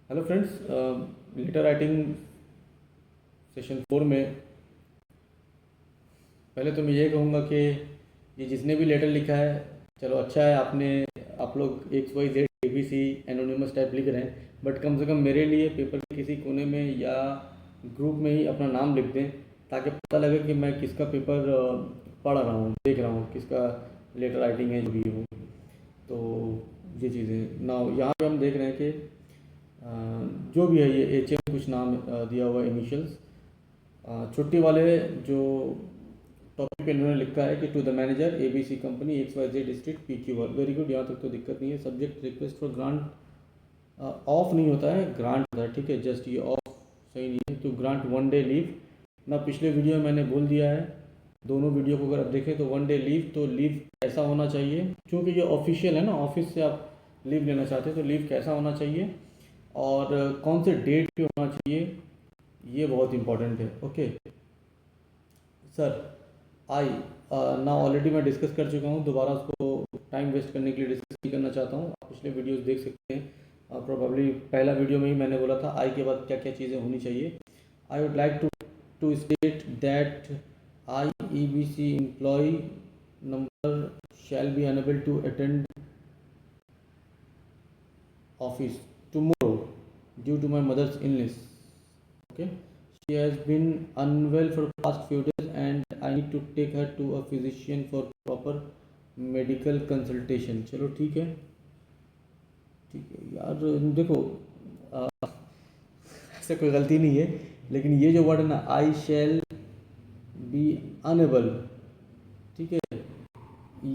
Hello friends, letter writing session 4 में पहले तो मैं ये कहूँगा कि ये जिसने भी लेटर लिखा है, चलो अच्छा है, आप लोग XYZ ABC एनोनिमस टाइप लिख रहे हैं, बट कम से कम मेरे लिए पेपर के किसी कोने में या ग्रुप में ही अपना नाम लिख दें, ताकि पता लगे कि मैं किसका पेपर पढ़ रहा हूँ, देख रहा हूँ, किसका लेटर राइटिंग है जो भी हो। तो ये चीज़ें ना, यहाँ पे हम देख रहे हैं कि जो भी है, ये HM कुछ नाम दिया हुआ इनिशियल्स। छुट्टी वाले जो टॉपिक पे इन्होंने लिखा है कि to the manager ABC company XYZ district PQ1। Very good, यहाँ तक तो दिक्कत नहीं है। Subject request for grant, of नहीं होता है, ग्रांट होता है, ठीक है, जस्ट ये ऑफ सही नहीं है। तो ग्रांट 1 डे लीव ना, पिछले वीडियो में मैंने बोल दिया है, दोनों वीडियो को अगर आप देखें तो 1 डे लीव, तो लीव कैसा होना चाहिए, क्योंकि ये ऑफिशियल है ना, ऑफिस से आप लीव लेना चाहते हैं, तो लीव कैसा होना चाहिए और कौन से डेट पे होना चाहिए, ये बहुत इंपॉर्टेंट है। ओके सर, आई ना ऑलरेडी मैं डिस्कस कर चुका हूँ, दोबारा उसको टाइम वेस्ट करने के लिए डिस्कस नहीं करना चाहता हूँ। आप पिछले वीडियोस देख सकते हैं, प्रोबेबली पहला वीडियो में ही मैंने बोला था आई के बाद क्या क्या चीज़ें होनी चाहिए। I would like to state that IEBC employ number shall be enable to attend office tomorrow due to my mother's illness. Okay, she has been unwell for past few days and I need to take her to a physician for proper medical consultation. चलो ठीक है, ठीक है यार, देखो ऐसे कोई गलती नहीं है, लेकिन ये जो वर्ड है ना, आई शैल बी अनेबल, ठीक है,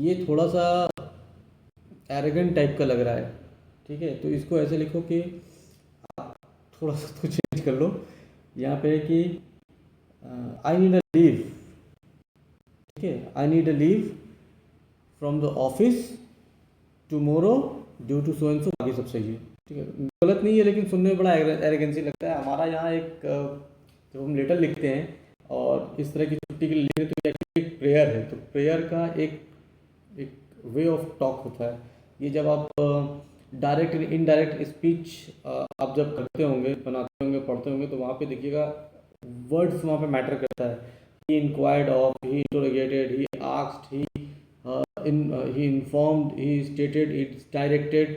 ये थोड़ा सा एरोगेंट टाइप का लग रहा है, ठीक है। तो इसको ऐसे लिखो कि आप थोड़ा सा तो चेंज कर लो, यहाँ पे कि आई नीड अ लीव, ठीक है, I need a leave from the office tomorrow due to so and so, बाकी सब सही है, ठीक है, गलत नहीं है, लेकिन सुनने में बड़ा एरोगेंसी लगता है। हमारा यहाँ एक जब हम लेटर लिखते हैं और इस तरह की छुट्टी के लिए लिखते हैं, तो एक प्रेयर है, तो प्रेयर का एक वे ऑफ टॉक होता है। ये जब आप डायरेक्ट इनडायरेक्ट स्पीच आप जब करते होंगे, बनाते होंगे, पढ़ते होंगे, तो वहाँ पे देखिएगा वर्ड्स वहाँ पे मैटर करता है। He inquired of, he interrogated, he asked, he informed, he stated, it's directed,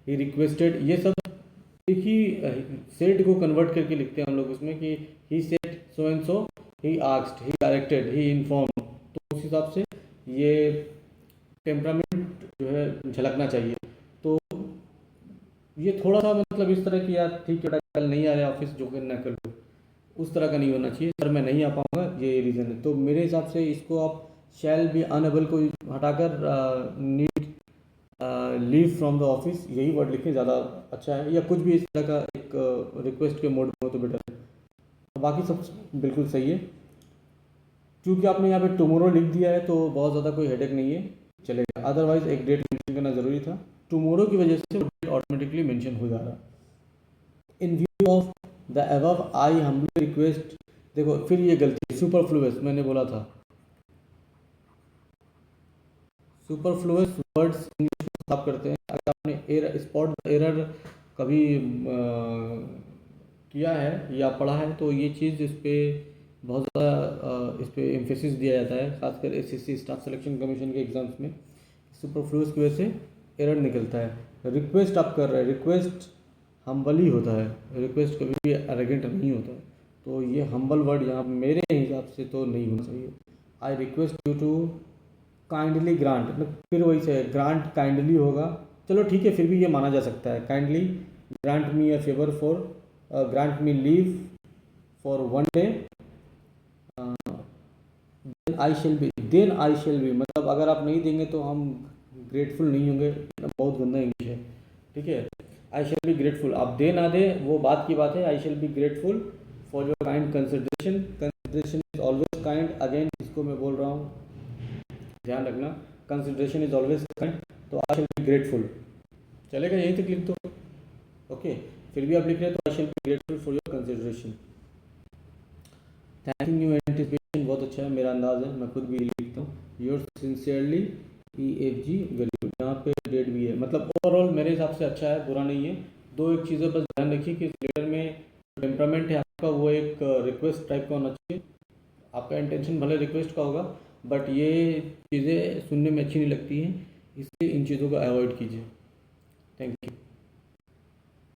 he requested, ये सब एक ही सेड को कन्वर्ट करके लिखते हैं हम लोग उसमें कि he said so and so, he asked, he directed, he informed. तो उस हिसाब से ये टेम्परामेंट जो है झलकना चाहिए। तो ये थोड़ा सा मतलब इस तरह की, यार ठीक है कल नहीं आ रहे ऑफिस, जो करना कर लो, उस तरह का नहीं होना चाहिए। सर मैं नहीं आ पाऊँगा, ये रीज़न है। तो मेरे हिसाब से इसको आप शैल बी अनएबल को हटाकर need leave from the office, यही वर्ड लिखें, ज़्यादा अच्छा है, या कुछ भी इस तरह का एक रिक्वेस्ट के मोड में हो तो बेटर है। तो बाकी सब बिल्कुल सही है, क्योंकि आपने यहाँ पे टुमारो लिख दिया है तो बहुत ज़्यादा कोई हेडेक नहीं है, चलेगा। अदरवाइज एक डेट मेंशन करना ज़रूरी था, टुमारो की वजह से डेट ऑटोमेटिकली मेंशन हो जा रहा। In view of the above I humbly request, देखो फिर ये गलती, सुपरफ्लुअस मैंने बोला था, सुपरफ्लुअस वर्ड्स इंग्लिश में साफ करते हैं। अगर आपने स्पॉट एरर कभी किया है या पढ़ा है, तो ये चीज़ इस पर बहुत ज़्यादा इस पर एम्फेसिस दिया जाता है, खासकर SSC स्टाफ सिलेक्शन कमीशन के एग्ज़ाम्स में। सुपरफ्लुअस की वजह से एरर निकलता है। रिक्वेस्ट आप कर रहे हैं, रिक्वेस्ट हम्बल ही होता है, रिक्वेस्ट कभी भी एरोगेंट नहीं होता है। तो ये हम्बल वर्ड यहाँ मेरे हिसाब से तो नहीं होना चाहिए। I request you to kindly grant, फिर वही से ग्रांट काइंडली होगा, चलो ठीक है, फिर भी ये माना जा सकता है। Kindly grant me a favour for, grant me leave for 1 day, then I shall be, मतलब अगर आप नहीं देंगे तो हम ग्रेटफुल नहीं होंगे, बहुत गंदा इंग्लिश है, ठीक है। आई शेल बी ग्रेटफुल, आप दे ना दे वो बात की बात है। आई shall be grateful for your kind consideration, consideration is always kind, again इसको मैं बोल रहा हूँ, ध्यान रखना, कंसिडरेशन इज ऑलवेज काइंड, तो आई शेल बी ग्रेटफुल, चलेगा, यहीं तक लिख दो, ओके। फिर भी आप लिख रहे हैं तो आई shall be grateful for your consideration. Thank you anticipation, बहुत अच्छा है, मेरा अंदाज है, मैं खुद भी लिखता हूँ। Your sincerely EFG, very good, यहाँ पे डेट भी है, मतलब ओवरऑल मेरे हिसाब से अच्छा है, बुरा नहीं है। दो एक चीज़ें बस ध्यान रखिए कि इस लेटर में टेम्परामेंट है आपका वो एक रिक्वेस्ट टाइप का होना चाहिए। आपका इंटेंशन भले रिक्वेस्ट का होगा, बट ये चीज़ें सुनने में अच्छी नहीं लगती हैं, इसलिए इन चीज़ों को अवॉइड कीजिए। Thank you.